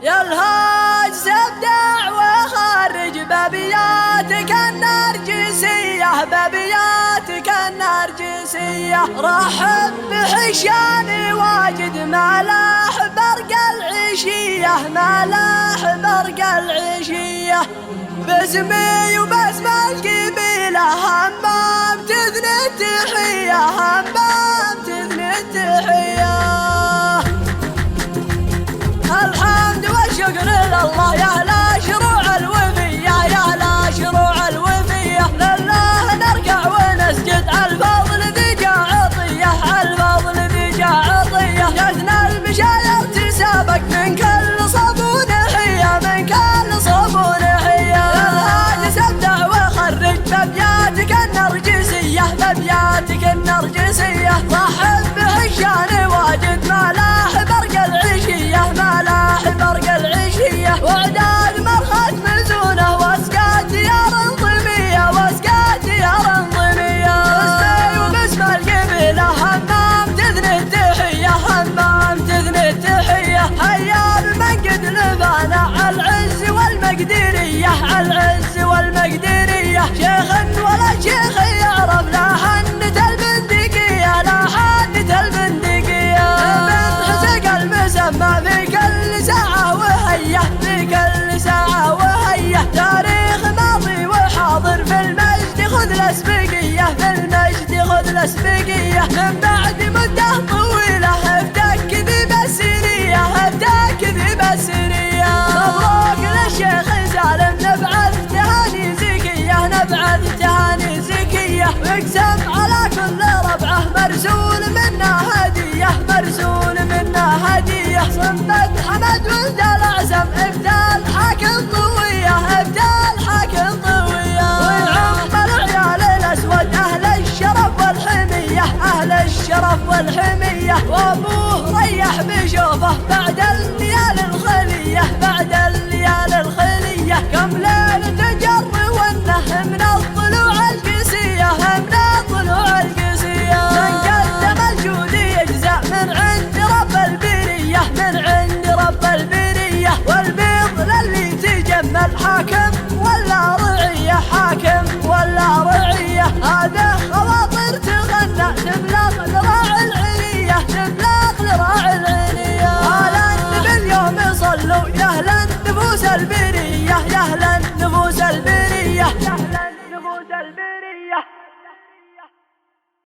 يا الهاج ابدع وخرج بابياتك النرجسية، بابياتك النرجسية. رحب بحشاني واجد ملاح برق العشية، ملاح برق العشية. باسمي وباسم القبيلة همام تثني التحية، همام تثني التحية. الحمد والشكر لله يا لا شروع الوفية، يا لا شروع الوفية. لله نركع ونسجد الفضل ذي جاء عطية، الفضل ذي جاء عطية. جاتنا المشاير تسابق من كل صوب ونحية، من كل صوب ونحية. الهاج ابدع وخرج بابياتك النرجسية، بابياتك النرجسية. رحب بحشاني واجد ملاح برق العشية، ملاح برق العشية. وعداد مرخات مزونة واسقات ديار انظمية، واسقات ديار انظمية. باسمي وباسم القبيلة همام تثني التحية، همام تثني التحية. هيا بمن قد لبانا العز والمقدرية، العز والمقدرية. شيخ ولا شيخ يعرف لا حنة البندقية، لا حنة البندقية. بنت حسق المسمى في كل ساعة وهية، في كل ساعة وهية. تاريخ ماضي وحاضر في المجد خذ الاسبقية، في المجد خذ الاسبقية. من بعد مدة طويلة افتك كذب السرية، افتك كذب السرية. مبروك للشيخ سالم نبعث تهاني زكية، نبعث تهاني زكية. واقسم على كل ربعه مرسول منا هدية، مرسول منا هدية. صمت حمد ولد العزم ابدال حاكم طوية، ابدال حاكم طوية. ويعم العيال الاسود اهل الشرف والحمية، اهل الشرف والحمية. وابوه ريح بشوفه بعد الليالي الخلية، بعد الليالي الخلية. كم